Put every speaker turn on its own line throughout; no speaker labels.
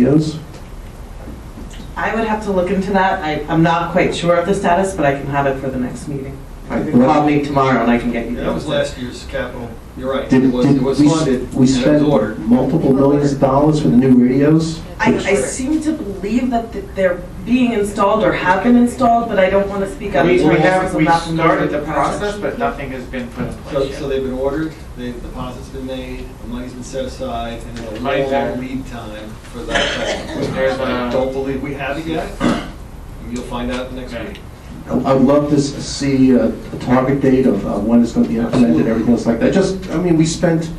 radios?
I would have to look into that. I'm not quite sure of the status, but I can have it for the next meeting. You can call me tomorrow and I can get you.
That was last year's capital. You're right.
Did
It was funded.
we
and it
spent
was ordered.
multiple millions of dollars for the new radios?
I seem to believe that they're being installed or have been installed, but I don't want to speak out of
We
turn.
started the process, but nothing has been put in place
So
yet.
they've been ordered, the deposit's been made, the money's been set aside, and there's a
Money's there.
long lead time for that.
There's
I
a-
don't believe we have it yet. You'll find out next
Okay.
week.
I'd love to see a target date of when it's going to be implemented and everything else like that. We spent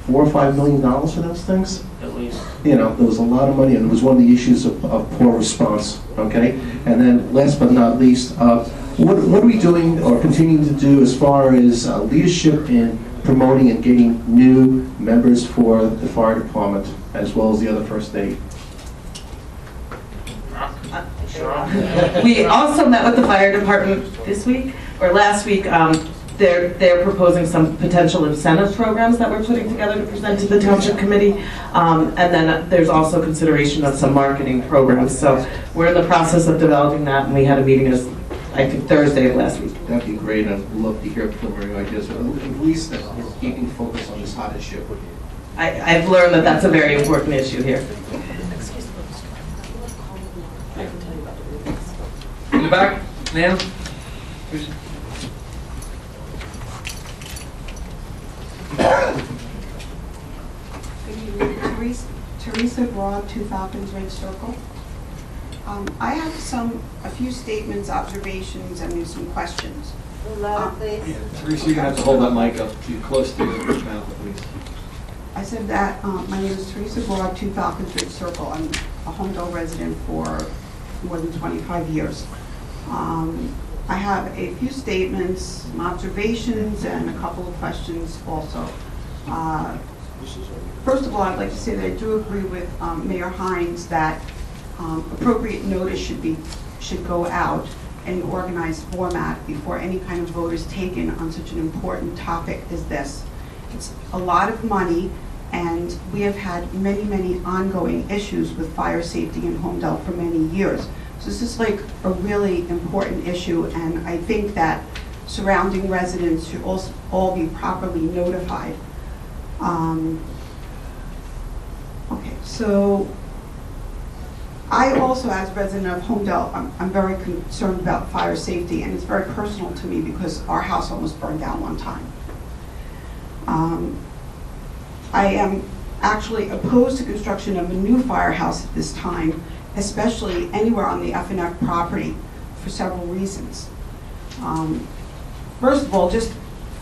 $4 or $5 million for those things.
At least.
You know, there was a lot of money, and it was one of the issues of poor response, okay? And then, last but not least, what are we doing or continuing to do as far as leadership in promoting and getting new members for the fire department, as well as the other first aid?
We also met with the fire department this week, or last week. They're proposing some potential incentive programs that we're putting together to present to the township committee. And then there's also consideration of some marketing programs. So we're in the process of developing that, and we had a meeting, I think, Thursday of last week.
That'd be great. I'd love to hear preliminary ideas, or at least that we're keeping focus on this hot issue.
I've learned that that's a very important issue here.
In the back, ma'am?
Good evening. Teresa Broad, 2 Falcons Ridge Circle. I have a few statements, observations, and some questions.
Yeah, Teresa, you're gonna have to hold that mic up too close to your mouth, please.
I said that my name is Teresa Broad, 2 Falcons Ridge Circle. I'm a Homedale resident for more than 25 years. I have a few statements, some observations, and a couple of questions also. First of all, I'd like to say that I do agree with Mayor Hines that appropriate notice should go out in an organized format before any kind of vote is taken on such an important topic as this. It's a lot of money, and we have had many, many ongoing issues with fire safety in Homedale for many years. So this is like a really important issue, and I think that surrounding residents should also all be properly notified. Okay, so I also, as a resident of Homedale, I'm very concerned about fire safety, and it's very personal to me because our house almost burned down one time. I am actually opposed to construction of a new firehouse at this time, especially anywhere on the F&F property, for several reasons. First of all, just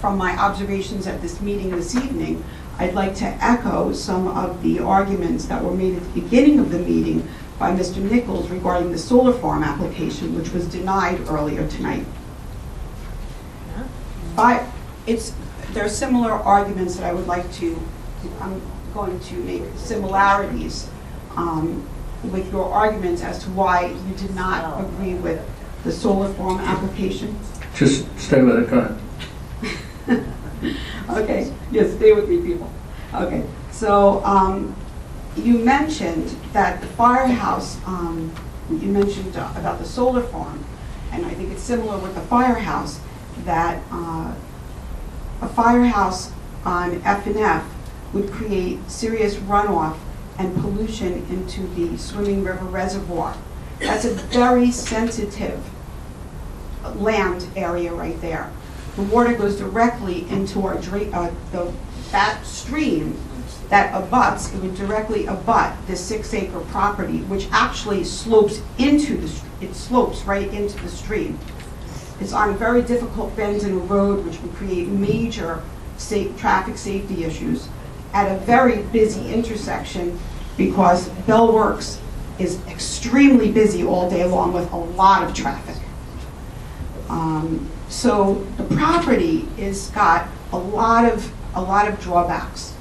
from my observations at this meeting this evening, I'd like to echo some of the arguments that were made at the beginning of the meeting by Mr. Nichols regarding the solar farm application, which was denied earlier tonight. There are similar arguments that I would like to, I'm going to make similarities with your arguments as to why you did not agree with the solar farm application.
Just stay with it, go ahead.
Okay, yes, stay with me, people. Okay, so you mentioned that the firehouse, you mentioned about the solar farm, and I think it's similar with the firehouse, that a firehouse on F&F would create serious runoff and pollution into the Swimming River Reservoir. That's a very sensitive land area right there. The water goes directly into our that stream that abuts, it would directly abut this 6-acre property, which actually slopes into it slopes right into the stream. It's on very difficult bends in a road, which would create major traffic safety issues at a very busy intersection, because Bell Works is extremely busy all day long with a lot of traffic. So the property is got a lot of drawbacks.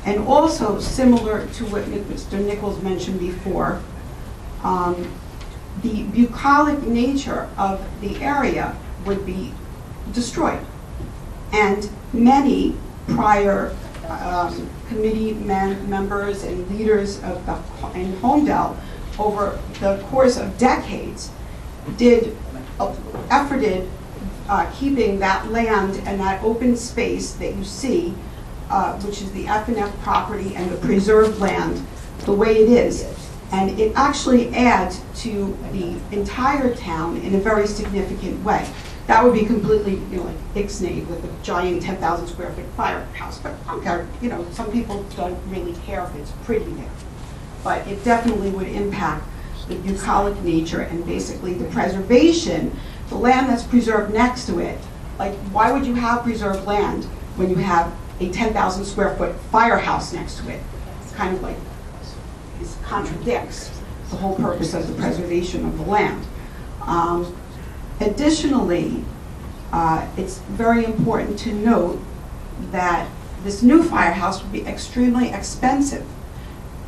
And also, similar to what Mr. Nichols mentioned before, the bucolic nature of the area would be destroyed. And many prior committee members and leaders in Homedale over the course of decades efforted keeping that land and that open space that you see, which is the F&F property and the preserved land, the way it is. And it actually adds to the entire town in a very significant way. That would be completely, like Ixnay with a giant 10,000 square foot firehouse, but I don't care, some people don't really care if it's pretty there. But it definitely would impact the bucolic nature and basically the preservation, the land that's preserved next to it. Like, why would you have preserved land when you have a 10,000 square foot firehouse next to it? It's kind of like, it contradicts the whole purpose of the preservation of the land. Additionally, it's very important to note that this new firehouse would be extremely expensive.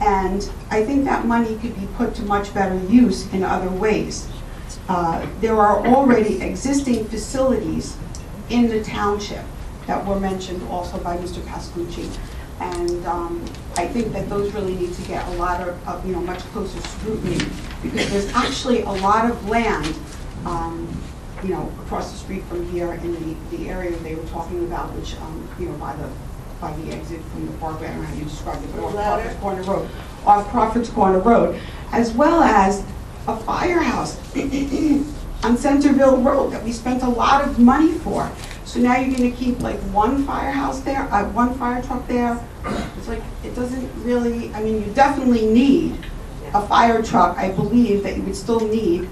And I think that money could be put to much better use in other ways. There are already existing facilities in the township that were mentioned also by Mr. Pascucci. And I think that those really need to get a lot of much closer scrutiny, because there's actually a lot of land across the street from here in the area they were talking about, which, by the exit from the park, I don't know how you describe it, but off Crawford's Corner Road, as well as a firehouse on Centerville Road that we spent a lot of money for. So now you're gonna keep like one firehouse there, one fire truck there. It's like, it doesn't really, you definitely need a fire truck. I believe that you would still need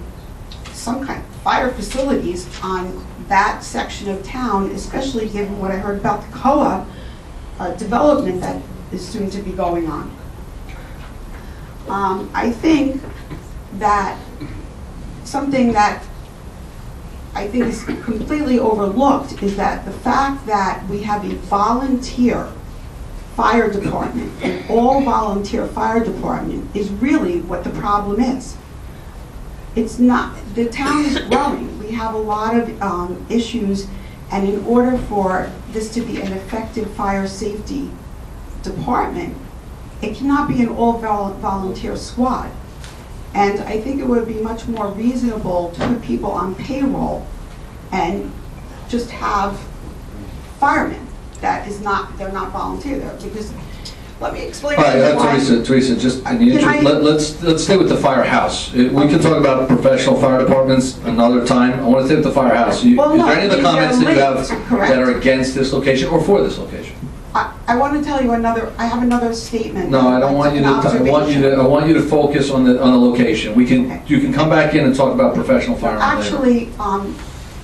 some kind of fire facilities on that section of town, especially given what I heard about the COA development that is soon to be going on. I think that something that I think is completely overlooked is that the fact that we have a volunteer fire department, an all-volunteer fire department, is really what the problem is. It's not, the town is growing. We have a lot of issues, and in order for this to be an effective fire safety department, it cannot be an all-volunteer squad. And I think it would be much more reasonable to put people on payroll and just have firemen. They're not volunteer there, because, let me explain.
All right, Teresa, just in the interest, let's stay with the firehouse. We can talk about professional fire departments another time. I want to stay with the firehouse. Is there any of the comments that you have that are against this location or for this location?
I want to tell you I have another statement.
No, I don't want you to. I want you to focus on the location. You can come back in and talk about professional firemen later.
Actually,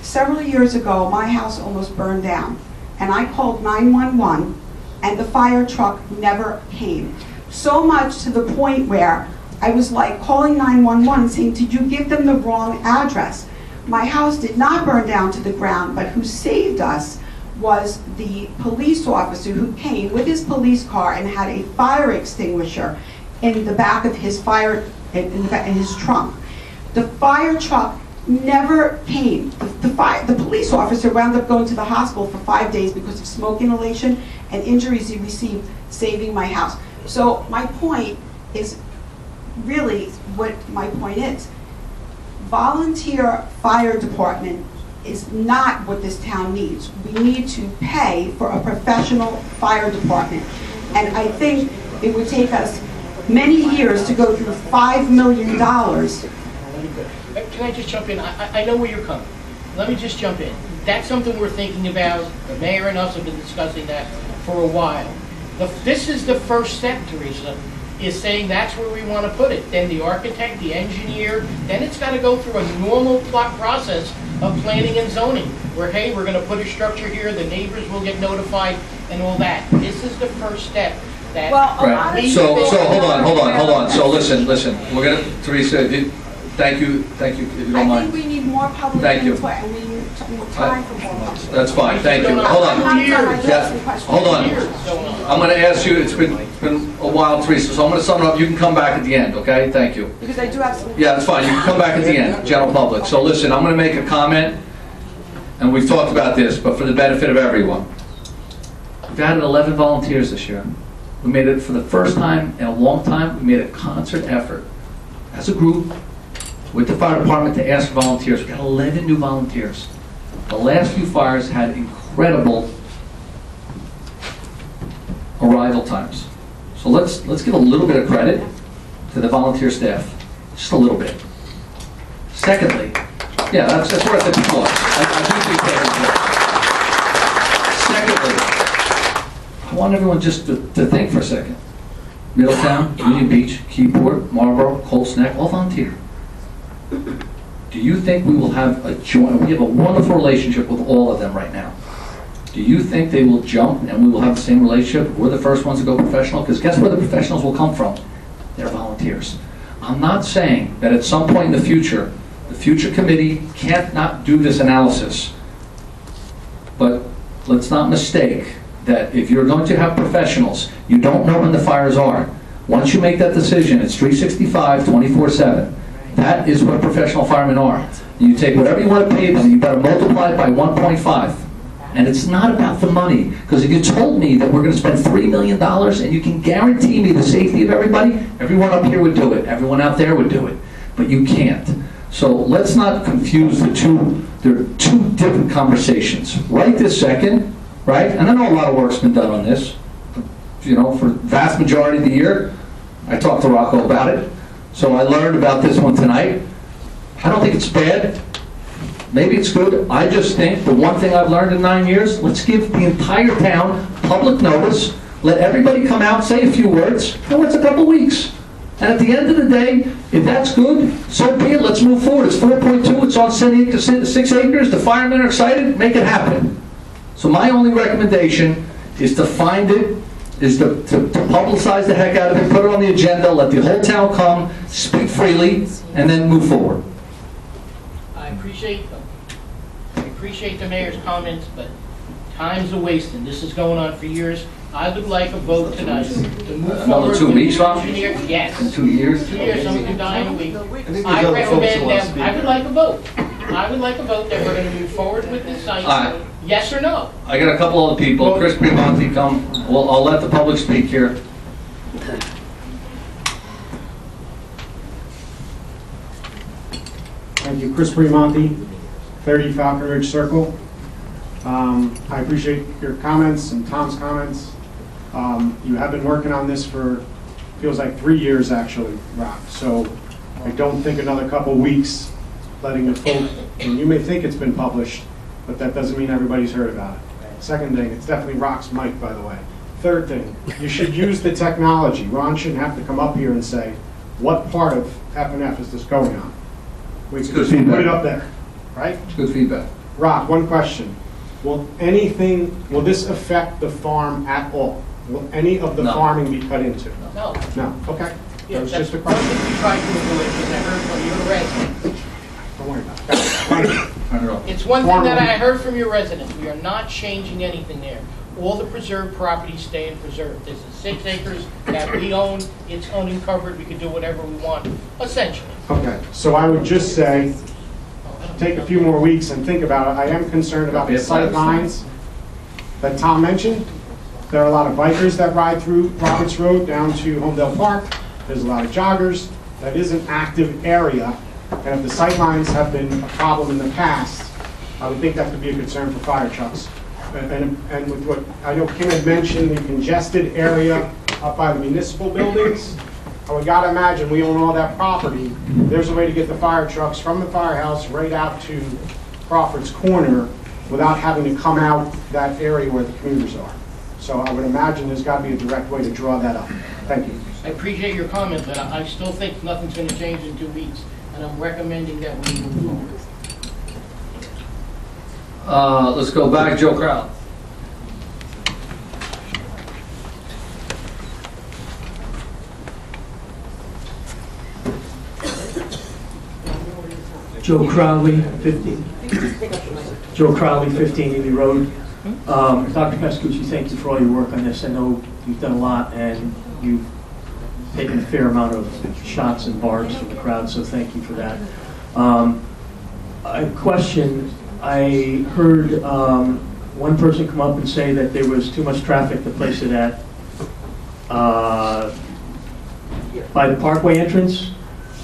several years ago, my house almost burned down, and I called 911, and the fire truck never came. So much to the point where I was like calling 911 saying, did you give them the wrong address? My house did not burn down to the ground, but who saved us was the police officer who came with his police car and had a fire extinguisher in the back of his in his trunk. The fire truck never came. The police officer wound up going to the hospital for 5 days because of smoke inhalation and injuries he received saving my house. So my point is really what my point is. Volunteer fire department is not what this town needs. We need to pay for a professional fire department. And I think it would take us many years to go through $5 million.
Can I just jump in? I know where you're coming. Let me just jump in. That's something we're thinking about. The mayor and us have been discussing that for a while. This is the first step, Teresa, is saying that's where we want to put it. Then the architect, the engineer, then it's got to go through a normal process of planning and zoning, where, hey, we're going to put a structure here, the neighbors will get notified, and all that. This is the first step. That
Right. So hold on. So listen. We're going to, Teresa, thank you, if you don't mind.
I think we need more public input, and we need time for more public.
That's fine, thank you. Hold on. Hold on. I'm going to ask you, it's been a while, Teresa, so I'm going to sum it up. You can come back at the end, okay? Thank you.
Because I do have some.
Yeah, that's fine. You can come back at the end, general public. So listen, I'm going to make a comment, and we've talked about this, but for the benefit of everyone. We've added 11 volunteers this year. We made it, for the first time in a long time, we made a concert effort as a group with the fire department to ask for volunteers. We got 11 new volunteers. The last few fires had incredible arrival times. So let's give a little bit of credit to the volunteer staff, just a little bit. Secondly, yeah, that's where I think it was. I do think that. Secondly, I want everyone just to think for a second. Middletown, Union Beach, Keyport, Marlboro, Colts Neck, all volunteer. Do you think we will have a joint, we have a wonderful relationship with all of them right now. Do you think they will jump and we will have the same relationship? We're the first ones to go professional? Because guess where the professionals will come from? They're volunteers. I'm not saying that at some point in the future committee can't not do this analysis. But let's not mistake that if you're going to have professionals, you don't know when the fires are. Once you make that decision, it's 365, 24/7. That is what professional firemen are. You take whatever you want to pay them, you better multiply it by 1.5. And it's not about the money. Because if you told me that we're going to spend $3 million and you can guarantee me the safety of everybody, everyone up here would do it. Everyone out there would do it. But you can't. So let's not confuse the two. There are two different conversations. Right this second, right? And I know a lot of work's been done on this. You know, for the vast majority of the year, I talked to Rocco about it. So I learned about this one tonight. I don't think it's bad. Maybe it's good. I just think the one thing I've learned in 9 years, let's give the entire town public notice. Let everybody come out, say a few words. And it's a couple weeks. And at the end of the day, if that's good, so be it. Let's move forward. It's 4.2. It's on 6 acres. The firemen are excited. Make it happen. So my only recommendation is to find it, is to publicize the heck out of it, put it on the agenda, let the whole town come, speak freely, and then move forward.
I appreciate the mayor's comments, but time's a wasting. This is going on for years. I would like a vote tonight to move
Another
forward.
2 weeks, Rob?
Yes.
In 2 years?
2 years, someone can die in a week.
there's
I
other folks
recommend
who want to
them,
speak.
I would like a vote. I would like a vote that we're going to move forward with this
All right.
site. Yes or no?
I got a couple other people. Chris Primonti, come. Well, I'll let the public speak here.
Thank you, Chris Primonti, 30 Falcon Ridge Circle. I appreciate your comments and Tom's comments. You have been working on this for, feels like 3 years actually, Rob. So I don't think another couple weeks letting the folk, and you may think it's been published, but that doesn't mean everybody's heard about it. Second thing, it's definitely Rock's mic, by the way. Third thing, you should use the technology. Ron shouldn't have to come up here and say, what part of F&F is this going on? We can
good
just put
feedback.
it up there, right?
It's good feedback.
Rock, one question. Will this affect the farm at all? Will any of the
No.
farming be cut into?
No.
No, okay.
Yeah,
That was
that's
just a
one
question.
thing we tried to avoid, because I heard from your residents.
Don't worry about it. Thank you.
Turn it off.
It's one thing that I heard from your residents. We are not changing anything there. All the preserved properties staying preserved. This is 6 acres that we own. It's unencumbered. We can do whatever we want, essentially.
Okay, so I would just say, take a few more weeks and think about it. I am concerned about the sight lines that Tom mentioned. There are a lot of bikers that ride through Roberts Road down to Homedale Park. There's a lot of joggers. That is an active area. And if the sight lines have been a problem in the past, I would think that could be a concern for fire trucks. And with what, I know Kim had mentioned, the congested area up by the municipal buildings. We gotta imagine, we own all that property. There's a way to get the fire trucks from the firehouse right out to Crawford's Corner without having to come out that area where the commuters are. So I would imagine there's gotta be a direct way to draw that up. Thank you.
I appreciate your comment, but I still think nothing's going to change in 2 weeks, and I'm recommending that we move forward.
Let's go back, Joe Crowd.
Joe Crowley, 15. Joe Crowley, 15 Ely Road. Dr. Pascucci, thank you for all your work on this. I know you've done a lot, and you've taken a fair amount of shots and barbs from the crowd, so thank you for that. A question, I heard one person come up and say that there was too much traffic to place it at by the Parkway entrance.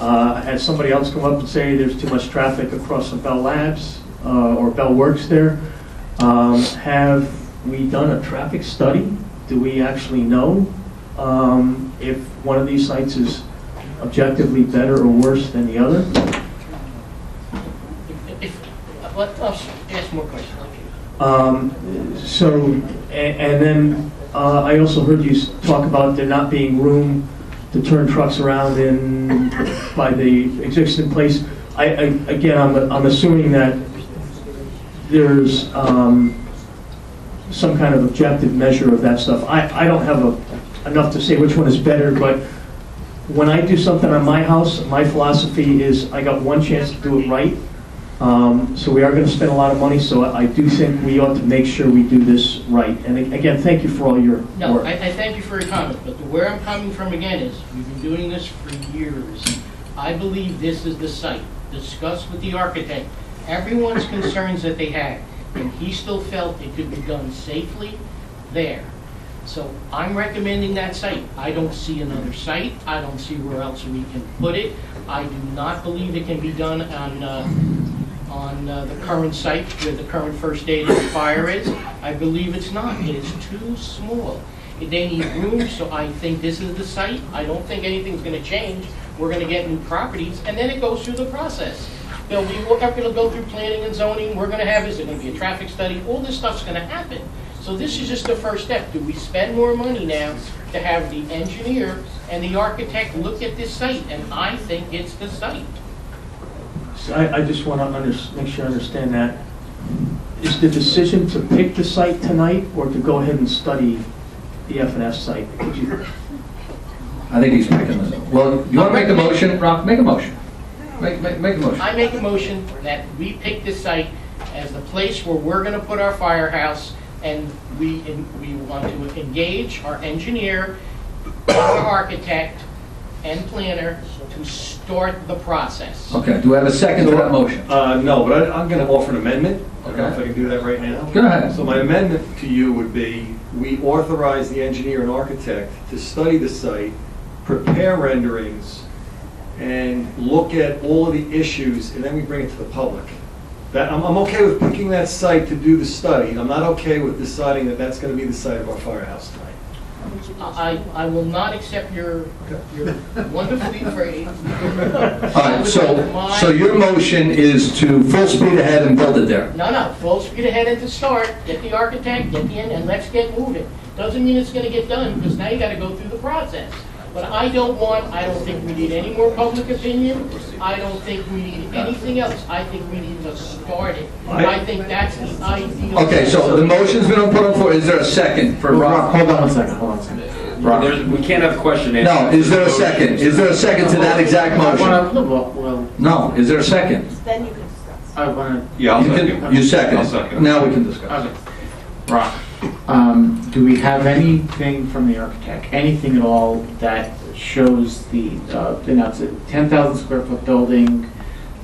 I had somebody else come up and say there's too much traffic across from Bell Labs or Bell Works there. Have we done a traffic study? Do we actually know if one of these sites is objectively better or worse than the other?
Let us ask more questions.
And then I also heard you talk about there not being room to turn trucks around in by the existing place. Again, I'm assuming that there's some kind of objective measure of that stuff. I don't have enough to say which one is better, but when I do something on my house, my philosophy is I got one chance to do it right. So we are going to spend a lot of money, so I do think we ought to make sure we do this right. And again, thank you for all your
No,
work.
I thank you for your comment, but where I'm coming from again is, we've been doing this for years. I believe this is the site. Discuss with the architect everyone's concerns that they had, and he still felt it could be done safely there. So I'm recommending that site. I don't see another site. I don't see where else we can put it. I do not believe it can be done on the current site where the current first aid and fire is. I believe it's not. It is too small. They need room, so I think this is the site. I don't think anything's going to change. We're going to get new properties, and then it goes through the process. We're going to go through planning and zoning. We're going to have, is there going to be a traffic study? All this stuff's going to happen. So this is just the first step. Do we spend more money now to have the engineer and the architect look at this site? And I think it's the site.
So I just want to make sure I understand that. Is the decision to pick the site tonight or to go ahead and study the F&S site?
I think he's making this. Well, you want to make a motion, Rob? Make a motion. Make a motion.
I make a motion that we pick this site as the place where we're going to put our firehouse, and we want to engage our engineer, our architect, and planner to start the process.
Okay, do we have a second to that motion?
No, but I'm going to offer an amendment. I don't know if I can do that right now.
Go ahead.
So my amendment to you would be, we authorize the engineer and architect to study the site, prepare renderings, and look at all of the issues, and then we bring it to the public. I'm okay with picking that site to do the study. I'm not okay with deciding that that's going to be the site of our firehouse tonight.
I will not accept your wonderfully phrased.
All right, so your motion is to full speed ahead and build it there.
No, full speed ahead and to start, get the architect, get the end, and let's get moving. Doesn't mean it's gonna get done, because now you gotta go through the process. But I don't think we need any more public opinion. I don't think we need anything else. I think we need to start it. I think that's the ideal.
Okay, so the motion's been put on for, is there a second for Rob?
Hold on one second. Rob.
We can't have a question answered.
No, is there a second? Is there a second to that exact motion?
Well,
No, is there a second?
Then you can discuss.
I want
Yeah, I'll
You
second.
can- You second.
I'll second.
Now we can discuss.
to, Rob, do we have anything from the architect, anything at all that shows the, it's a 10,000 square foot building,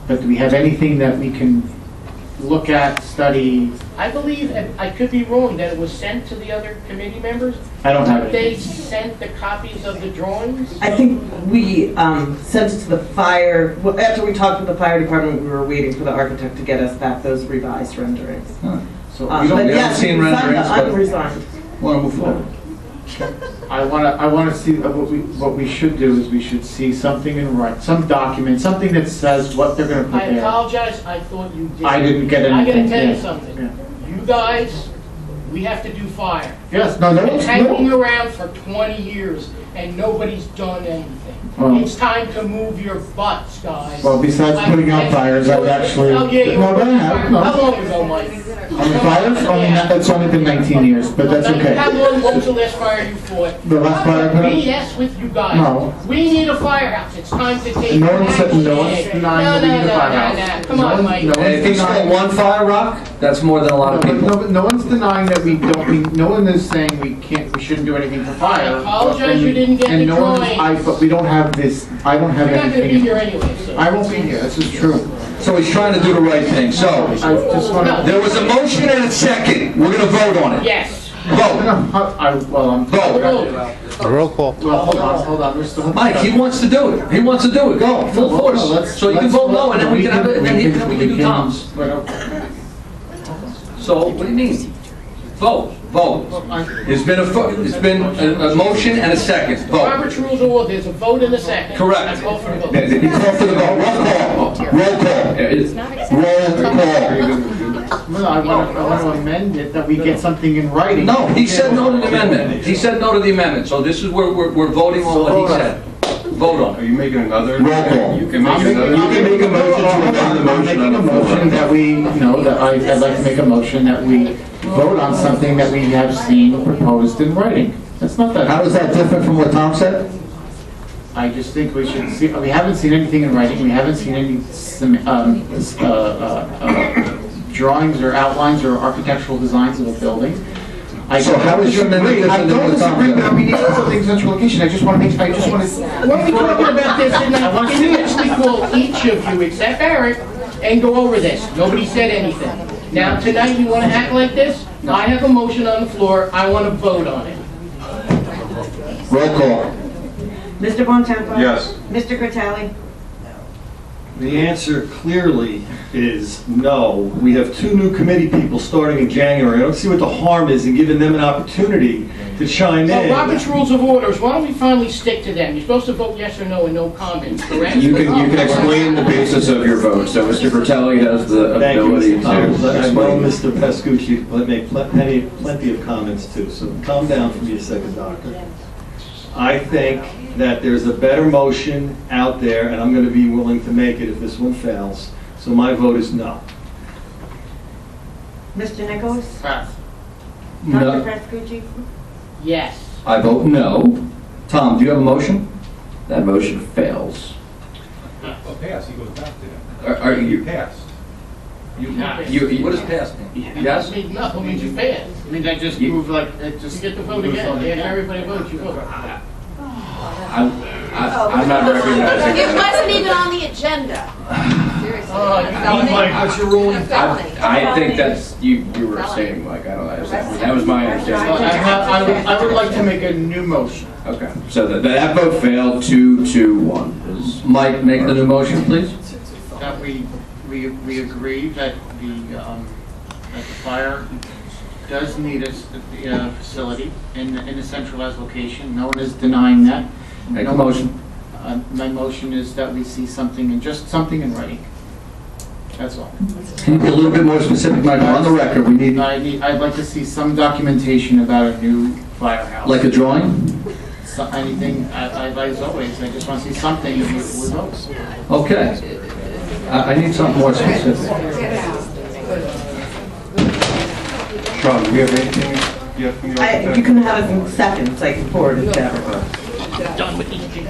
but do we have anything that we can look at, study?
I believe, and I could be wrong, that it was sent to the other committee members.
I don't have
They
anything.
sent the copies of the drawings.
I think we sent it to the fire, well, after we talked with the fire department, we were waiting for the architect to get us back those revised renderings.
So
But
we haven't
yes,
seen
we signed
renderings,
the
but
unresigned.
want to move forward.
I want to see, what we should do is we should see something in writing, some document, something that says what they're going to put
I
there.
apologize, I thought you did.
I didn't get
I gotta
anything,
tell you
yeah.
something.
Yeah.
You guys, we have to do fire.
Yes, no,
It's hanging around for 20 years and nobody's done anything.
Well-
It's time to move your butts, guys.
Well, besides putting out fires, I've actually.
Oh, yeah, you
No,
were
but I have, no.
How long ago, Mike?
On the fires, it's only been 19 years, but that's okay.
How long, what was the last fire you fought?
The last fire I put out?
BS with you guys.
No.
We need a firehouse. It's time to take.
No one said- no one's
action.
denying that we need a firehouse.
Come
No
on,
one-
Mike.
no
And if you stole one fire rock, that's more than a lot of people.
No one's denying that we don't, no one is saying we shouldn't do anything for fire.
I apologize you didn't get
And
the
no one's-
drawings.
But we don't don't have this, I don't have
You're not gonna be here
anything.
anyway, so.
I won't be here, this is true.
So he's trying to do the right thing. So,
I just want to.
there was a motion and a second. We're gonna vote on it.
Yes.
Vote.
Well, I'm.
Vote.
Roll call.
Well, hold on, we're still.
Mike, he wants to do it. He wants to do it. Go, full
No,
force.
let's-
So you can
let's-
vote no, and then we can have it, and then we can do
can-
Tom's. So, what do you mean? Vote, vote. It's been a motion and a second. Vote.
Robert's Rules of Order, there's a vote and a second.
Correct.
I call for the vote.
You call for the vote. Roll call. Roll call. Roll call.
Well, I want to amend it, that we get something in writing.
No, he said no to the amendment. He said no to the amendment, so this is where we're voting on what he said. Vote on
Are
it.
you making another?
Roll call.
You can make
I'm
another.
making a motion that we, I'd like to make a motion that we vote on something that we have seen proposed in writing. That's not that.
How is that different from what Tom said?
I just think we should see, we haven't seen anything in writing, we haven't seen any drawings or outlines or architectural designs of a building.
So how is your amendment different than what Tom said?
We need something central location, I just want to
Why are we talking about this and I individually call each of you, except Eric, and go over this? Nobody said anything. Now, tonight, you want to act like this? I have a motion on the floor, I want to vote on it.
Roll call.
Mr. Bontempo?
Yes.
Mr. Critelli?
The answer clearly is no. We have 2 new committee people starting in January. I don't see what the harm is in giving them an opportunity to chime
So
in.
Robert's Rules of Orders, why don't we finally stick to them? You're supposed to vote yes or no and no comments, correct?
You can explain the basis of your vote, so Mr. Fratelli has the
Thank you,
ability
Mr. Thomas. I know
explain.
Mr. Pascucci will make plenty of comments too, so calm down for me a second, Doctor. I think that there's a better motion out there, and I'm going to be willing to make it if this one fails. So my vote is no.
Mr. Nichols?
Pass.
Dr. Pascucci?
Yes.
I vote no. Tom, do you have a motion? That motion fails.
Well, pass, he goes back to that.
Are you?
Passed.
What does pass mean? Yes?
No, it means you failed.
I mean, that just moved like, it
You
just.
get to vote again. After everybody votes, you vote.
I'm not recognizing.
It wasn't even on the agenda. Seriously.
Mike, what's your ruling?
I think that's, you were saying, like, I don't know, that was my understanding.
I would like to make a new motion.
Okay, so that vote failed 2-1.
Mike, make the new motion, please.
That we agree that the fire does need a facility in a centralized location. No one is denying that.
Make a motion.
My motion is that we see something, just something in writing. That's all.
Can you be a little bit more specific, Michael? On the record, we need,
I'd like to see some documentation about a new firehouse.
like a drawing?
Anything, as always, I just want to see something with those.
Okay. I need something more specific.
Sean, do you have anything yet from the architect?
You can have it in seconds, I can forward it to everyone.
Done with these two.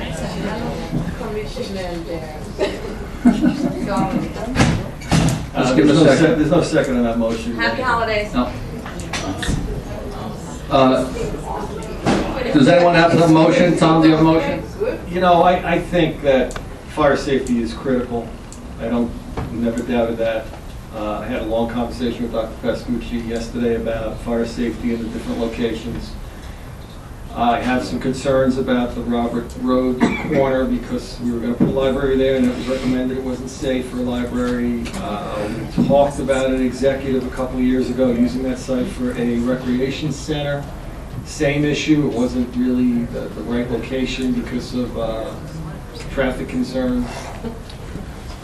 Let's give it a second.
There's no second on that motion.
Happy holidays.
No. Does anyone have a motion? Tom, do you have a motion?
You know, I think that fire safety is critical. Never doubted that. I had a long conversation with Dr. Pascucci yesterday about fire safety in the different locations. I have some concerns about the Robert Road corner because we were going to put a library there and it was recommended it wasn't safe for a library. We talked about an executive a couple of years ago using that site for a recreation center. Same issue, it wasn't really the right location because of traffic concerns.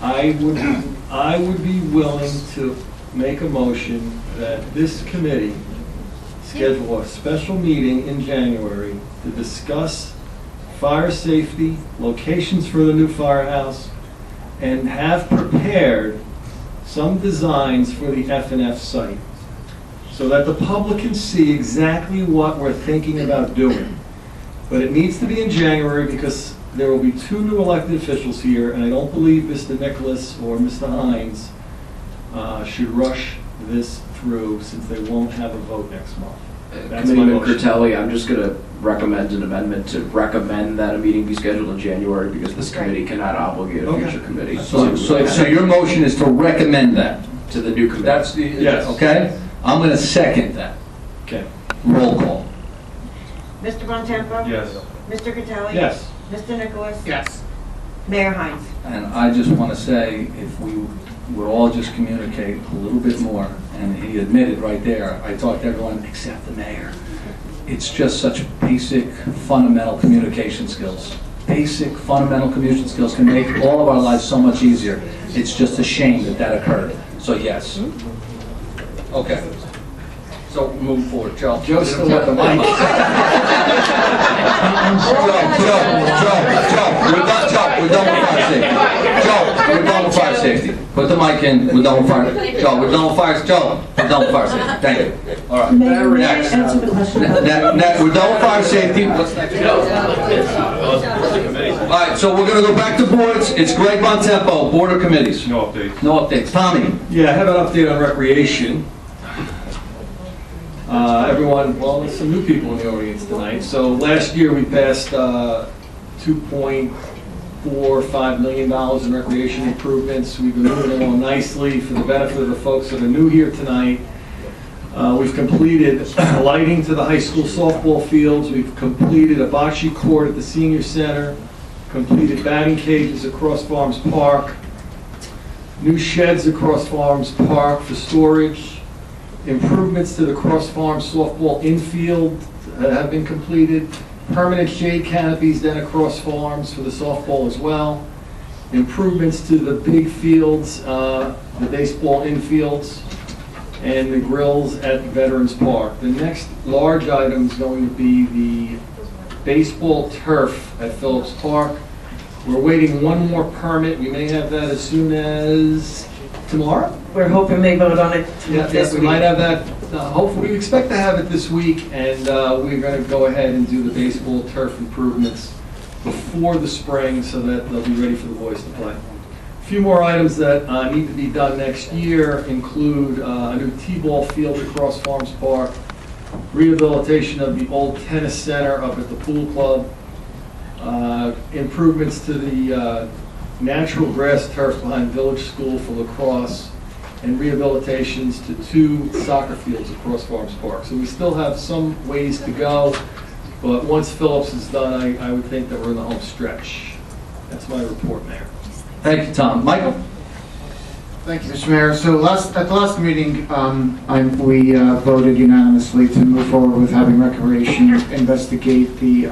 I would be willing to make a motion that this committee schedule a special meeting in January to discuss fire safety, locations for the new firehouse, and have prepared some designs for the F&F site so that the public can see exactly what we're thinking about doing. But it needs to be in January because there will be 2 new elected officials here, and I don't believe Mr. Nicholas or Mr. Hines should rush this through since they won't have a vote next month. That's my
Committeeman
motion.
Critelli, I'm just going to recommend an amendment to recommend that a meeting be scheduled in January because this committee cannot obligate a future committee.
So your motion is to recommend that?
To the new committee.
That's the,
Yes.
okay? I'm going to second that.
Okay.
Roll call.
Mr. Bontempo?
Yes.
Mr. Catali?
Yes.
Mr. Nicholas?
Yes.
Mayor Hines?
And I just want to say, if we would all just communicate a little bit more, and he admitted right there, I talked to everyone except the mayor. It's just such basic, fundamental communication skills. Basic, fundamental communication skills can make all of our lives so much easier. It's just a shame that that occurred. So yes. Okay. So move forward, Joe.
Joe's still at the mic.
Joe, we're done with fire safety. Joe, we're done with fire safety. Put the mic in, we're done with fire, Joe, we're done with fire, Joe, we're done with fire safety. Thank you. All right.
Mayor, may I
Next.
answer the question?
We're done with fire safety. What's next? All right, so we're gonna go back to boards. It's Greg Bontempo, Board of Committees.
No updates.
No updates. Tommy?
Yeah, I have an update on recreation. Everyone, well, there's some new people in the audience tonight. So last year, we passed $2.45 million in recreation improvements. We've been moving along nicely for the benefit of the folks that are new here tonight. We've completed lighting to the high school softball fields. We've completed a bocce court at the senior center, completed batting cages across Farms Park, new sheds across Farms Park for storage. Improvements to the Cross Farm softball infield have been completed. Permanent shade canopies then across farms for the softball as well. Improvements to the big fields, the baseball infields, and the grills at Veterans Park. The next large item is going to be the baseball turf at Phillips Park. We're waiting one more permit. We may have that as soon as tomorrow.
We're hoping they vote on it
Yeah,
this
we
week.
might have that, hopefully, we expect to have it this week, and we're going to go ahead and do the baseball turf improvements before the spring so that they'll be ready for the boys to play. A few more items that need to be done next year include a new T-ball field across Farms Park, rehabilitation of the old tennis center up at the pool club, improvements to the natural grass turf behind Village School for lacrosse, and rehabilitations to 2 soccer fields across Farms Park. So we still have some ways to go, but once Phillips is done, I would think that we're in the home stretch. That's my report, Mayor.
Thank you, Tom. Michael?
Thank you, Mr. Mayor. So at the last meeting, we voted unanimously to move forward with having Recreation investigate the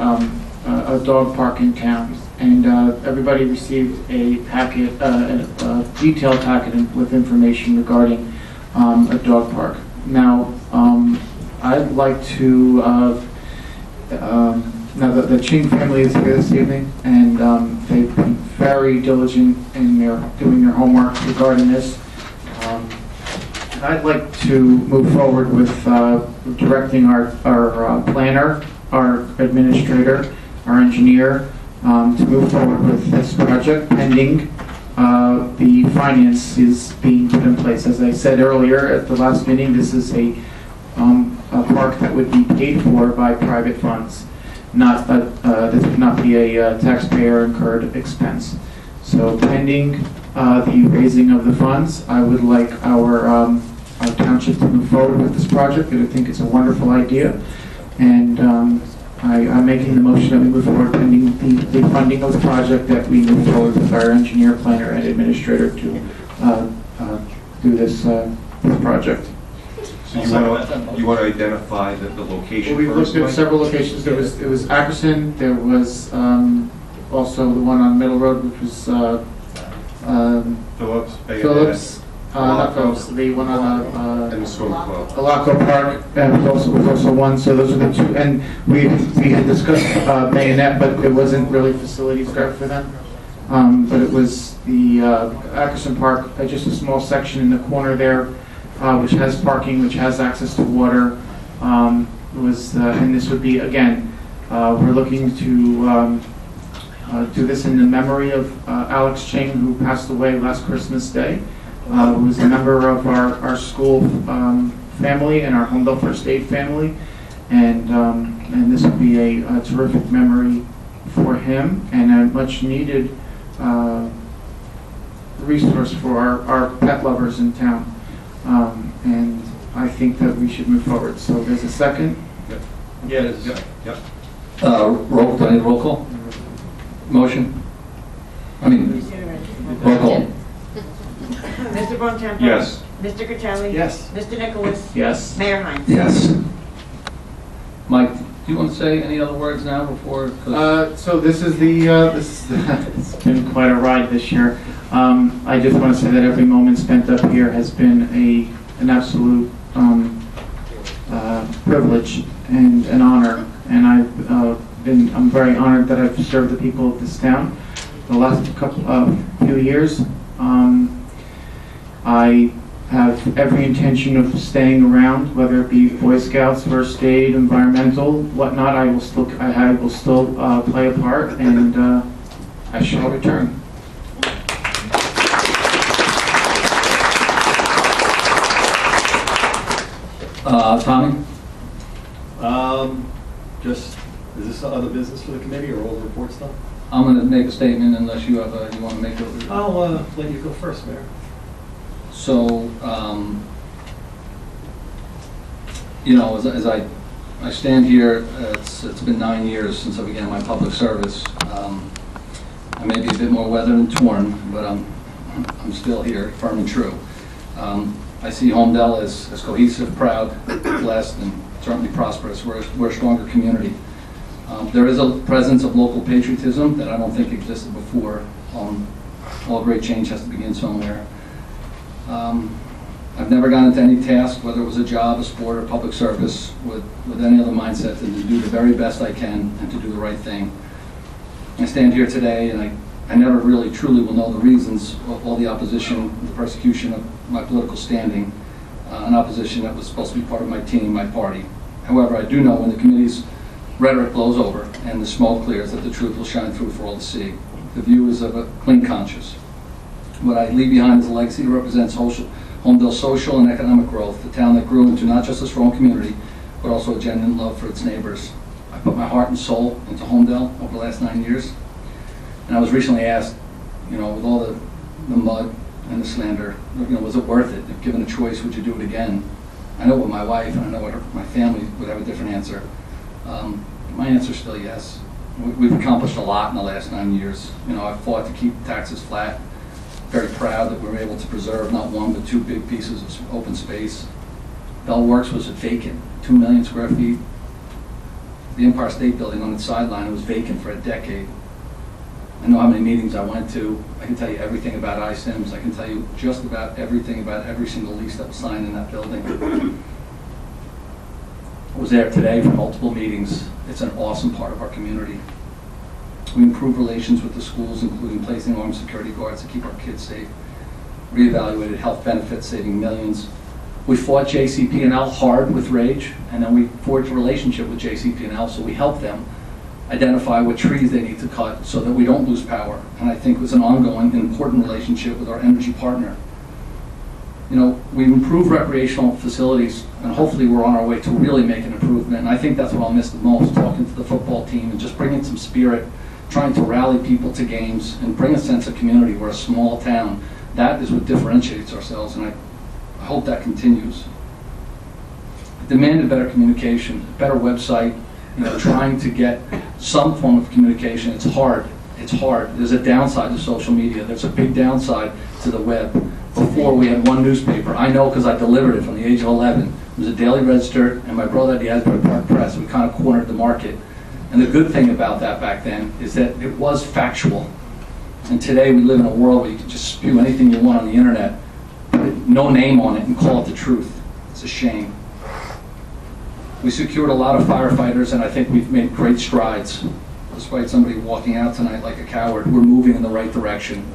a dog park in town. And everybody received a packet, a detailed packet with information regarding a dog park. Now, I'd like to, now the Ching family is here this evening, and they've been very diligent in doing their homework regarding this. I'd like to move forward with directing our planner, our administrator, our engineer, to move forward with this project pending the finances being put in place. As I said earlier at the last meeting, this is a park that would be paid for by private funds. This would not be a taxpayer incurred expense. So pending the raising of the funds, I would like our township to move forward with this project, and I think it's a wonderful idea. And I'm making the motion that we move forward pending the funding of the project, that we move forward with our engineer, planner, and administrator to do this project.
So you want to identify the location
Well, we
first?
looked at
Mike?
several locations. It was Ackerson. There was also the one on Middle Road, which was
Phillips?
Phillips. Not Phillips. The one on
And the swim club.
Alaco Park, and was also one. So those are the two. And we had discussed Bayonet, but it wasn't really facilities there for them. But it was the Ackerson Park, just a small section in the corner there, which has parking, which has access to water. And this would be, again, we're looking to do this in the memory of Alex Ching, who passed away last Christmas Day, who was a member of our school family and our Home Belfort State family. and this will be a terrific memory for him and a much needed resource for our pet lovers in town. And I think that we should move forward. So there's a second?
Yeah, it is.
Yep.
Roll, do I need a roll call? Motion? I mean, roll call.
Mr. Bontempo?
Yes.
Mr. Cutelli?
Yes.
Mr. Nicholas?
Yes.
Mayor Hines?
Yes. Mike, do you want to say any other words now before? 'cause-
So this is it's been quite a ride this year. I just want to say that every moment spent up here has been an absolute privilege and an honor. And I'm very honored that I've served the people of this town the last few years. I have every intention of staying around, whether it be Boy Scouts, First Aid, environmental, whatnot. I will still play a part, and I shall return.
Tommy?
Just, is this other business for the committee or all the reports done?
I'm going to make a statement unless you have you want to make it.
I'll let you go first, Mayor.
So, you know, as I stand here, it's been 9 years since I began my public service. I may be a bit more weathered and torn, but I'm still here, firm and true. I see Homedale as cohesive, proud, blessed, and certainly prosperous. We're a stronger community. There is a presence of local patriotism that I don't think existed before. All great change has to begin somewhere. I've never gone into any task, whether it was a job, a sport, or public service, with any other mindset than to do the very best I can and to do the right thing. I stand here today, and I never really truly will know the reasons of all the opposition, the persecution of my political standing, an opposition that was supposed to be part of my team, my party. However, I do know when the committee's rhetoric blows over and the smoke clears that the truth will shine through for all to see. The view is of a clean conscience. What I leave behind is a legacy that represents Homedale's social and economic growth, the town that grew into not just a strong community, but also a genuine love for its neighbors. I put my heart and soul into Homedale over the last 9 years. And I was recently asked, you know, with all the mud and the slander, you know, was it worth it? If given a choice, would you do it again? I know what my wife and I know what my family would have a different answer. My answer is still yes. We've accomplished a lot in the last 9 years. You know, I've fought to keep taxes flat. Very proud that we were able to preserve not one but 2 big pieces of open space. Bell Works was vacant, 2 million square feet. The Empire State Building on its sideline, it was vacant for a decade. I know how many meetings I went to. I can tell you everything about iSIMS. I can tell you just about everything about every single lease that was signed in that building. I was there today for multiple meetings. It's an awesome part of our community. We improved relations with the schools, including placing armed security guards to keep our kids safe. Reevaluated health benefits, saving millions. We fought JCP&L hard with rage, and then we forged a relationship with JCP&L, so we helped them identify what trees they need to cut so that we don't lose power. And I think it was an ongoing and important relationship with our energy partner. You know, we've improved recreational facilities, and hopefully we're on our way to really make an improvement. And I think that's what I'll miss the most, talking to the football team and just bringing some spirit, trying to rally people to games and bring a sense of community. We're a small town. That is what differentiates ourselves, and I hope that continues. It demanded better communication, better website, you know, trying to get some form of communication. It's hard. It's hard. There's a downside to social media. There's a big downside to the web. Before, we had one newspaper. I know because I delivered it from the age of 11. It was a Daily Register, and my brother had the Asbury Park Press. We kind of cornered the market. And the good thing about that back then is that it was factual. And today we live in a world where you can just spew anything you want on the internet, put no name on it, and call it the truth. It's a shame. We secured a lot of firefighters, and I think we've made great strides. Despite somebody walking out tonight like a coward, we're moving in the right direction.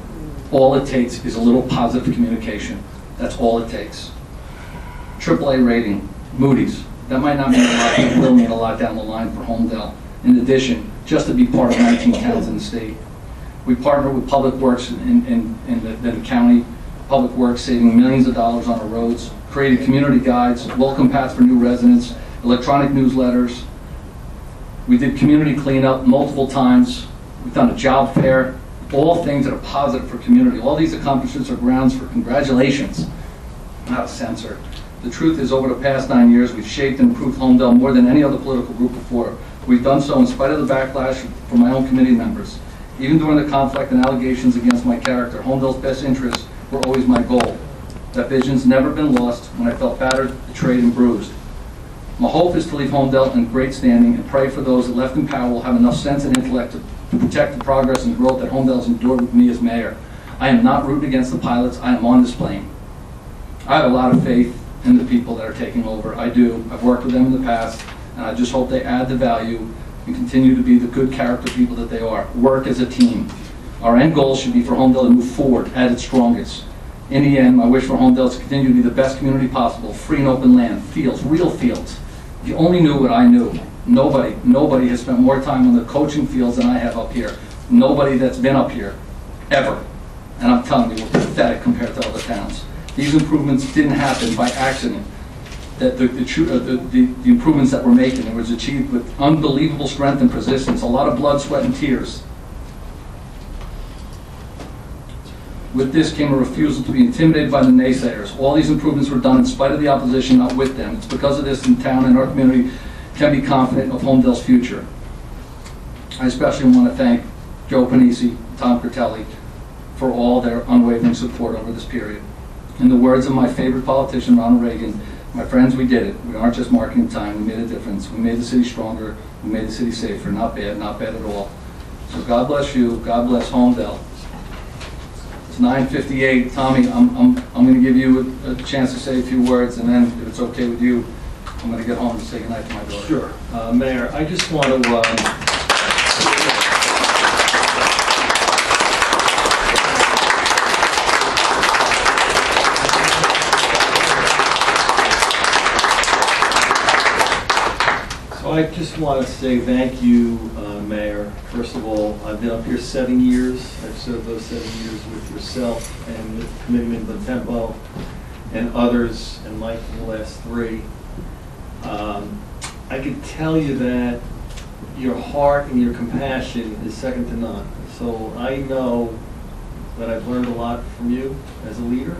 All it takes is a little positive communication. That's all it takes. AAA rating, Moody's. That might not mean a lot, but it will mean a lot down the line for Homedale. In addition, just to be part of 19 towns in the state. We partner with Public Works in the county. Public Works saving millions of dollars on our roads, created community guides, welcome paths for new residents, electronic newsletters. We did community cleanup multiple times. We've done a job fair, all things that are positive for community. All these accomplishments are grounds for congratulations, not a censor. The truth is, over the past 9 years, we've shaped and improved Homedale more than any other political group before. We've done so in spite of the backlash from my own committee members. Even during the conflict and allegations against my character, Homedale's best interests were always my goal. That vision's never been lost when I felt battered, betrayed, and bruised. My hope is to leave Homedale in great standing and pray for those that left in power will have enough sense and intellect to protect the progress and growth that Homedale's endured with me as mayor. I am not rooting against the pilots. I am on this plane. I have a lot of faith in the people that are taking over. I do. I've worked with them in the past, and I just hope they add the value and continue to be the good character people that they are. Work as a team. Our end goal should be for Homedale to move forward at its strongest. In the end, my wish for Homedale is to continue to be the best community possible, free and open land, fields, real fields. If you only knew what I knew, nobody has spent more time on the coaching fields than I have up here. Nobody that's been up here, ever. And I'm telling you, we're pathetic compared to other towns. These improvements didn't happen by accident. That the improvements that we're making, it was achieved with unbelievable strength and persistence, a lot of blood, sweat, and tears. With this came a refusal to be intimidated by the naysayers. All these improvements were done in spite of the opposition, not with them. It's because of this in town and our community can be confident of Homedale's future. I especially want to thank Joe Panisi, Tom Critelli for all their unwavering support over this period. In the words of my favorite politician, Ronald Reagan, my friends, we did it. We aren't just marking time. We made a difference. We made the city stronger. We made the city safer. Not bad at all. So God bless you. God bless Homedale. It's 9:58. Tommy, I'm going to give you a chance to say a few words, and then if it's okay with you, I'm going to get home and say goodnight to my daughter.
Sure. Mayor, I just want to... I just want to say thank you, Mayor. First of all, I've been up here 7 years. I've served those 7 years with yourself and with Committeeman Bontempo and others, and Mike for the last 3. I could tell you that your heart and your compassion is second to none. So I know that I've learned a lot from you as a leader.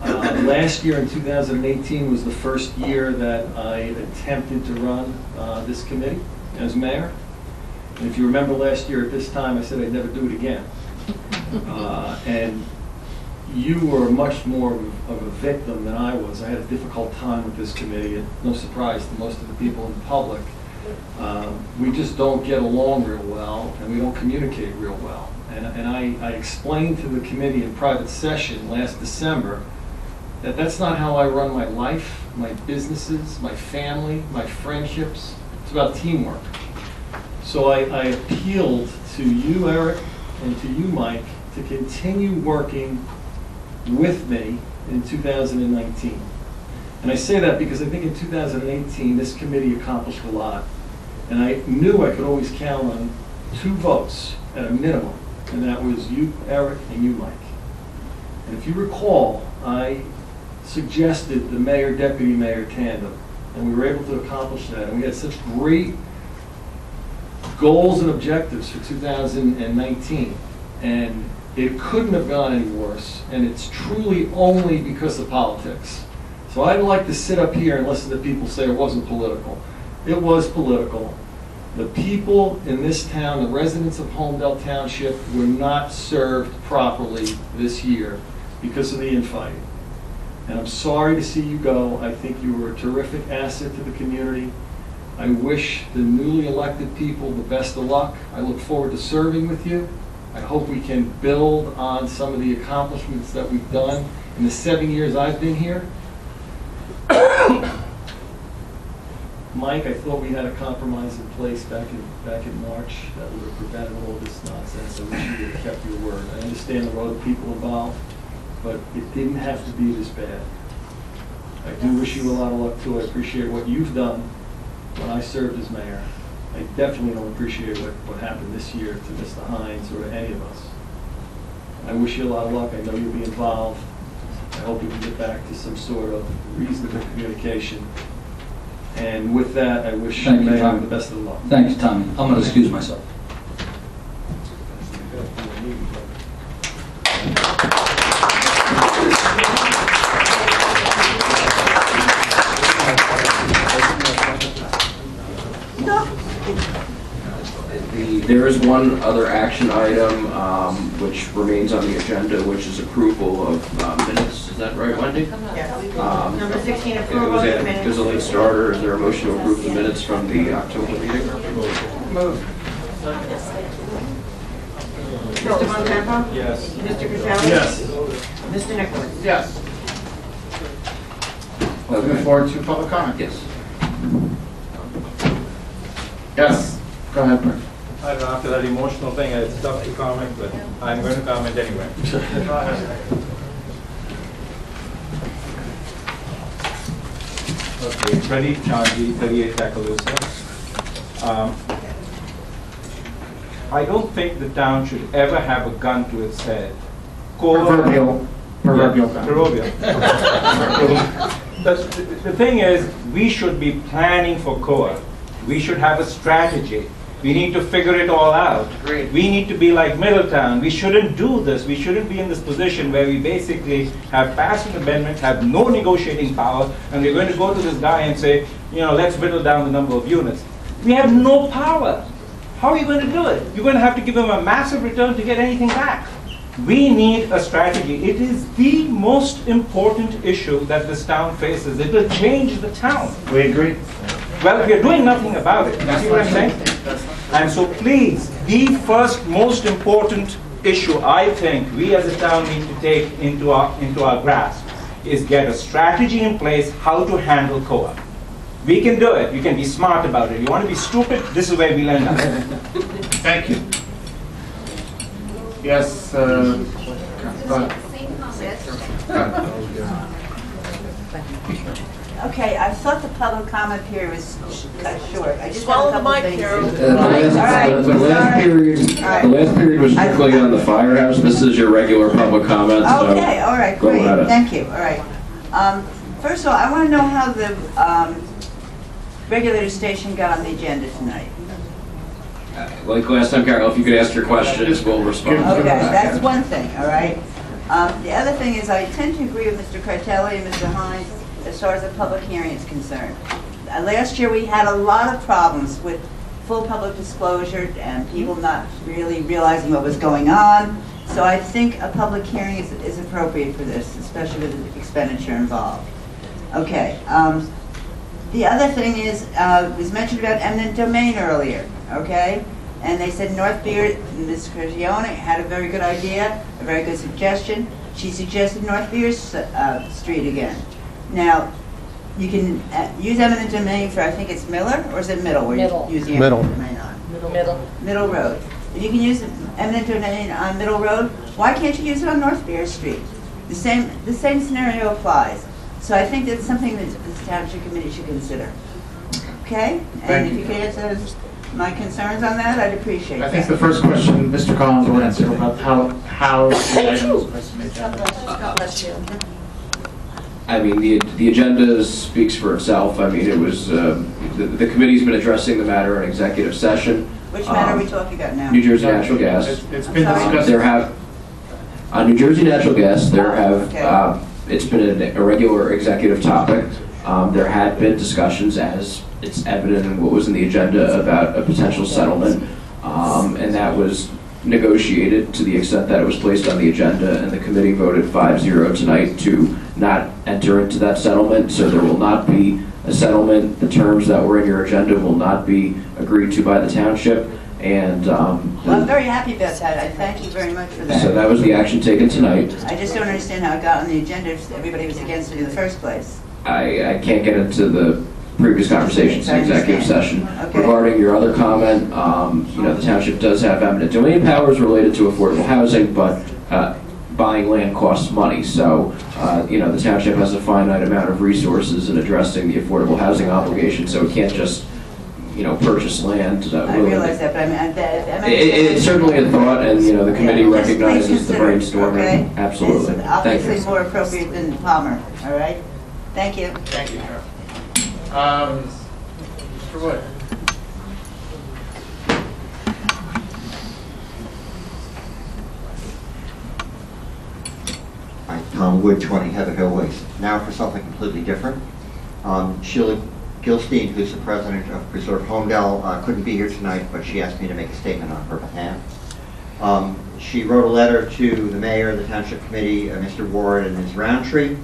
Last year in 2018 was the first year that I attempted to run this committee as mayor. And if you remember last year at this time, I said I'd never do it again. And you were much more of a victim than I was. I had a difficult time with this committee, and no surprise to most of the people in the public. We just don't get along real well, and we don't communicate real well. And I explained to the committee in private session last December that that's not how I run my life, my businesses, my family, my friendships. It's about teamwork. So I appealed to you, Eric, and to you, Mike, to continue working with me in 2019. And I say that because I think in 2018, this committee accomplished a lot. And I knew I could always count on 2 votes at a minimum, and that was you, Eric, and you, Mike. And if you recall, I suggested the mayor-deputy mayor tandem, and we were able to accomplish that. And we had such great goals and objectives for 2019, and it couldn't have gone any worse, and it's truly only because of politics. So I'd like to sit up here and listen to people say it wasn't political. It was political. The people in this town, the residents of Homedale Township, were not served properly this year because of the infighting. And I'm sorry to see you go. I think you were a terrific asset to the community. I wish the newly elected people the best of luck. I look forward to serving with you. I hope we can build on some of the accomplishments that we've done in the 7 years I've been here. Mike, I thought we had a compromise in place back in March that would have prevented all this nonsense. I wish you would have kept your word. I understand there were other people involved, but it didn't have to be this bad. I do wish you a lot of luck too. I appreciate what you've done when I served as mayor. I definitely don't appreciate what happened this year to Mr. Hines or to any of us. I wish you a lot of luck. I know you'll be involved. I hope we can get back to some sort of reasonable communication. And with that, I wish
Thank you,
Mayor
Tom.
the best of luck.
Thank you, Tommy. I'm going to excuse myself.
There is one other action item which remains on the agenda, which is approval of minutes. Is that right, Wendy?
Number 16,
It
approval
was
of the
a
minutes.
late starter. Is there a motion to approve the minutes from the October meeting?
Mr. Bontempo?
Yes.
Mr. Catali?
Yes.
Mr. Nicholas?
Yes. Looking forward to public comment.
Yes.
Yes. Go ahead, Bert.
I don't know, after that emotional thing, it's tough to comment, but I'm going to comment anyway. Okay, Freddie Chanji, 38 Takalusa. I don't think the town should ever have a gun to its head.
Proverbial gun.
Proverbial. The thing is, we should be planning for COA. We should have a strategy. We need to figure it all out.
Agreed.
We need to be like Middletown. We shouldn't do this. We shouldn't be in this position where we basically have passed an amendment, have no negotiating power, and we're going to go to this guy and say, you know, let's whittle down the number of units. We have no power. How are you going to do it? You're going to have to give him a massive return to get anything back. We need a strategy. It is the most important issue that this town faces. It will change the town.
We agree.
Well, we are doing nothing about it. You see what I'm saying? And so please, the first most important issue I think we as a town need to take into our grasp is get a strategy in place how to handle COA. We can do it. You can be smart about it. You want to be stupid? This is where we'll end up.
Thank you. Yes, go ahead.
Okay, I thought the public comment period was cut short. I just
Swallow
have a
the
couple
mic,
things.
Carol.
The last period was strictly on the firehouse. This is your regular public comment. so
Okay, all right,
go
great,
ahead.
thank you, all right. First of all, I want to know how the regulator station got on the agenda tonight.
Like last time, Carol, if you could ask your questions, we'll respond.
Okay, that's one thing, all right? The other thing is I tend to agree with Mr. Cartelli and Mr. Hines as far as the public hearing is concerned. Last year, we had a lot of problems with full public disclosure and people not really realizing what was going on. So I think a public hearing is appropriate for this, especially with the expenditure involved. Okay. The other thing is, was mentioned about eminent domain earlier, okay? And they said North Beard, Ms. Corgione had a very good idea, a very good suggestion. She suggested North Beard Street again. Now, you can use eminent domain for, I think it's Miller, or is it Middle? Where
Middle.
you're using
Middle.
eminent domain on?
Middle.
Middle Road. If you can use eminent domain on Middle Road, why can't you use it on North Beard Street? The same scenario applies. So I think that's something that the township committee should consider. Okay? And if you could answer my concerns on that, I'd appreciate
I
that.
think the first question, Mr. Collins will answer about how the item was placed on the agenda.
God bless you.
I mean, the agenda speaks for itself. I mean, it was, the committee's been addressing the matter in executive session.
Which matter are we talking about now?
New Jersey Natural Gas.
It's been
I'm sorry?
discussed.
There have, on New Jersey Natural Gas, there have,
okay.
it's been a regular executive topic. There had been discussions, as it's evident in what was in the agenda, about a potential settlement, and that was negotiated to the extent that it was placed on the agenda, and the committee voted 5-0 tonight to not enter into that settlement, so there will not be a settlement. The terms that were in your agenda will not be agreed to by the township, and
Well, I'm very happy about that. I thank you very much for that.
so that was the action taken tonight.
I just don't understand how it got on the agenda if everybody was against it in the first place.
I can't get into the previous conversations in executive session.
Okay.
Regarding your other comment, you know, the township does have eminent domain powers related to affordable housing, but buying land costs money. So, you know, the township has a finite amount of resources in addressing the affordable housing obligation, so it can't just, you know, purchase land.
I realize that, but I mean,
It's certainly a thought, and, you know, the committee
Yeah, just please
recognizes the
consider it,
brainstorming.
okay?
Absolutely.
It's
Thank
obviously
you.
more appropriate than Palmer, all right? Thank you.
Thank you, Carol.
Mr. Wood.
Hi, Tom Wood, 20 Heather Hill Waste. Now for something completely different. Sheila Gilstein, who's the president of Preserve Homedale, couldn't be here tonight, but she asked me to make a statement on her behalf. She wrote a letter to the mayor, the township committee, Mr. Ward, and Ms. Roundtree.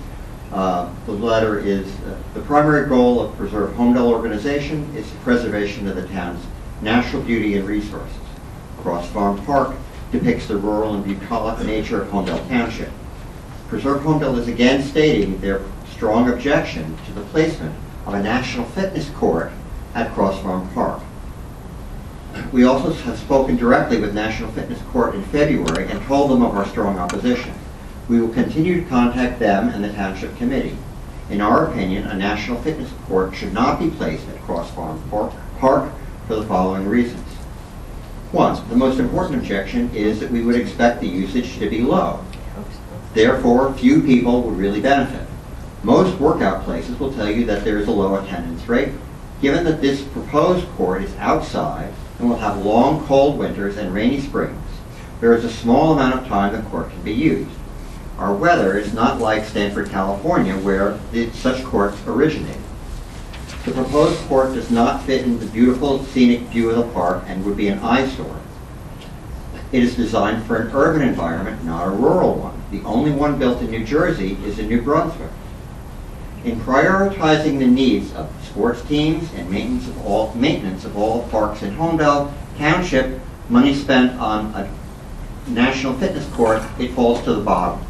The letter is, the primary goal of Preserve Homedale organization is the preservation of the town's natural beauty and resources. Cross Farm Park depicts the rural and bucolic nature of Homedale Township. Preserve Homedale is again stating their strong objection to the placement of a national fitness court at Cross Farm Park. We also have spoken directly with National Fitness Court in February and told them of our strong opposition. We will continue to contact them and the Township Committee. In our opinion, a national fitness court should not be placed at Cross Farm Park for the following reasons. One, the most important objection is that we would expect the usage to be low. Therefore, few people would really benefit. Most workout places will tell you that there is a low attendance rate. Given that this proposed court is outside and will have long, cold winters and rainy springs, there is a small amount of time the court can be used. Our weather is not like Stanford, California, where such courts originated. The proposed court does not fit in the beautiful scenic view of the park and would be an eyesore. It is designed for an urban environment, not a rural one. The only one built in New Jersey is in New Brunswick. In prioritizing the needs of sports teams and maintenance of all parks in Homedale Township, money spent on a national fitness court, it falls to the bottom.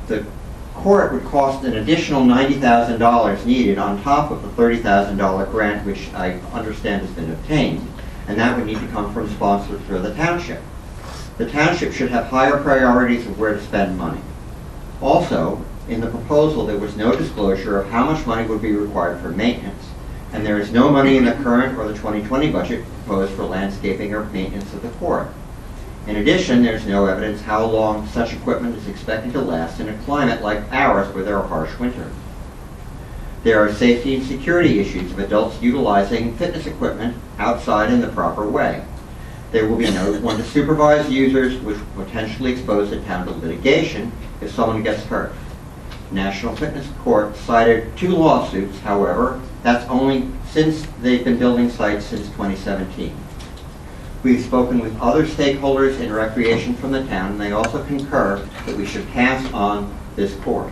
The court would cost an additional $90,000 needed on top of the $30,000 grant, which I understand has been obtained, and that would need to come from sponsors for the township. The township should have higher priorities of where to spend money. Also, in the proposal, there was no disclosure of how much money would be required for maintenance, and there is no money in the current or the 2020 budget proposed for landscaping or maintenance of the court. In addition, there's no evidence how long such equipment is expected to last in a climate like ours where there are harsh winters. There are safety and security issues of adults utilizing fitness equipment outside in the proper way. There will be no one to supervise users, which will potentially expose the town to litigation if someone gets hurt. National Fitness Court cited 2 lawsuits, however, that's only since they've been building sites since 2017. We've spoken with other stakeholders in recreation from the town, and they also concur that we should pass on this court.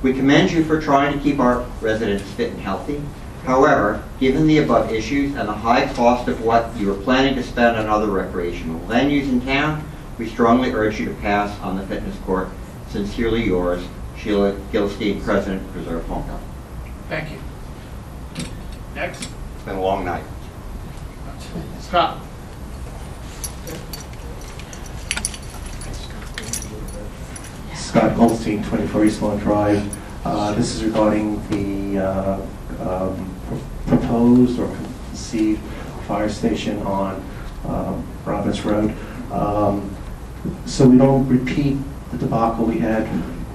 We commend you for trying to keep our residents fit and healthy. However, given the above issues and the high cost of what you are planning to spend on other recreational venues in town, we strongly urge you to pass on the fitness court. Sincerely yours, Sheila Gilstein, President, Preserve Homedale.
Thank you. Next.
It's been a long night.
Scott.
Scott Goldstein, 24 East Lawn Drive. This is regarding the proposed or conceived fire station on Roberts Road. So we don't repeat the debacle we had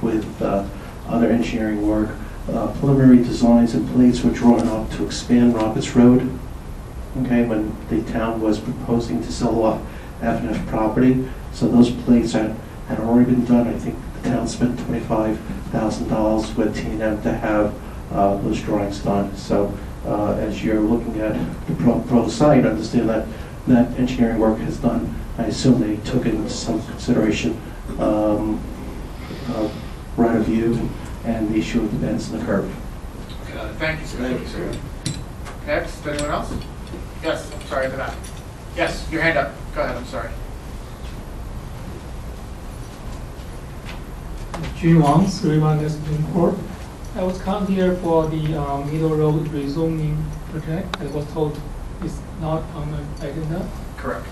with other engineering work. Preliminary designs and plates were drawn up to expand Roberts Road, okay, when the town was proposing to sell off F&F property. So those plates had already been done. I think the town spent $25,000 with T&M to have those drawings done. So as you're looking at the proposed site, understand that that engineering work has done. I assume they took into some consideration right of view and the issue of the bends in the curve.
Thank you, sir. Thank you, sir. Next, anyone else? Yes, I'm sorry for that. Yes, your hand up. Go ahead, I'm sorry.
Jun Wang, 31 Supreme Court. I was come here for the Middle Road rezoning project. I was told it's not on the agenda.
Correct.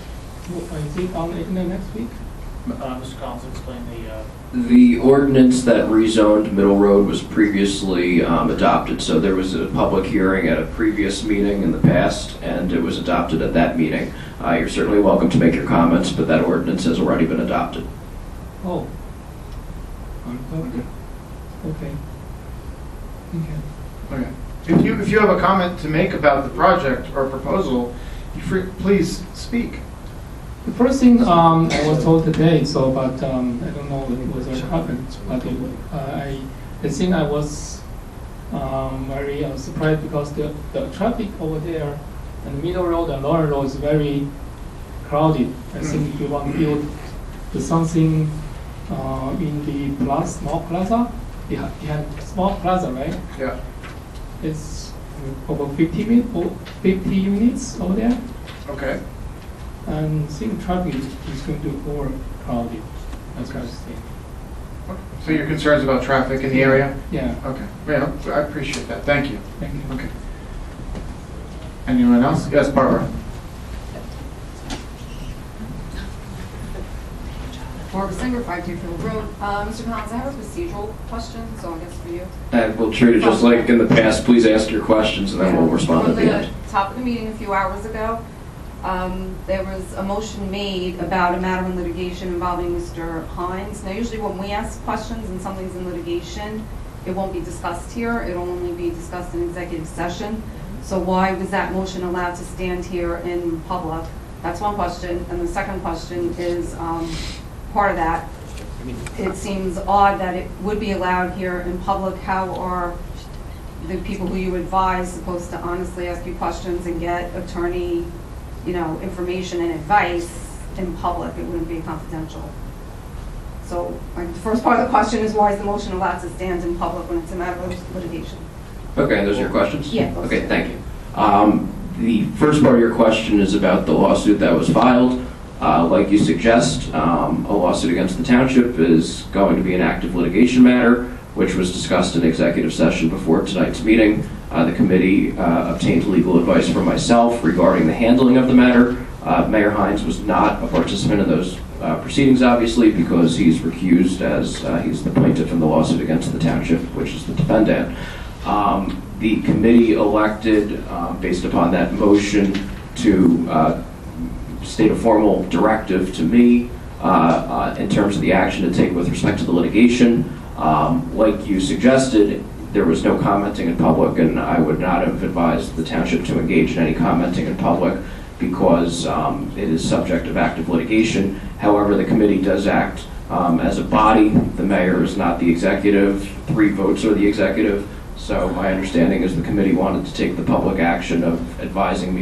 Is it on the agenda next week?
Mr. Collins, explain
The ordinance that rezoned Middle Road was previously adopted, so there was a public hearing at a previous meeting in the past, and it was adopted at that meeting. You're certainly welcome to make your comments, but that ordinance has already been adopted.
Oh. Okay. Okay. Okay.
Okay.
If you have a comment to make about the project or proposal, please speak.
The first thing I was told today, but I don't know whether it happened. But I think I was very surprised because the traffic over there and the middle road and lower road is very crowded. I think if you want to build something in the small plaza, behind small plaza, right?
Yeah.
It's over 50 units over there.
Okay.
And I think traffic is going to be more crowded. That's what I was saying.
So your concerns about traffic in the area?
Yeah.
Okay. Yeah, I appreciate that. Thank you.
Thank you.
Okay. Anyone else? Yes, Barbara.
Barbara Singer, 5 Deerfield Road. Mr. Collins, I have a procedural question, so I guess for you.
And we'll treat it just like in the past. Please ask your questions and then we'll respond at the end.
From the top of the meeting a few hours ago, there was a motion made about a matter in litigation involving Mr. Hines. Now, usually when we ask questions and something's in litigation, it won't be discussed here. It'll only be discussed in executive session. So why was that motion allowed to stand here in public? That's one question. And the second question is, part of that, it seems odd that it would be allowed here in public. How are the people who you advise supposed to honestly ask you questions and get attorney, information and advice in public? It wouldn't be confidential. So the first part of the question is, why is the motion allowed to stand in public when it's a matter of litigation?
Okay, those are your questions?
Yeah.
Okay, thank you. The first part of your question is about the lawsuit that was filed. Like you suggest, a lawsuit against the township is going to be an active litigation matter, which was discussed in executive session before tonight's meeting. The committee obtained legal advice from myself regarding the handling of the matter. Mayor Hines was not a participant in those proceedings, obviously, because he's recused as he's the plaintiff in the lawsuit against the township, which is the defendant. The committee elected, based upon that motion, to state a formal directive to me in terms of the action to take with respect to the litigation. Like you suggested, there was no commenting in public, and I would not have advised the township to engage in any commenting in public because it is subject of active litigation. However, the committee does act as a body. The mayor is not the executive. 3 votes are the executive. So my understanding is the committee wanted to take the public action of advising me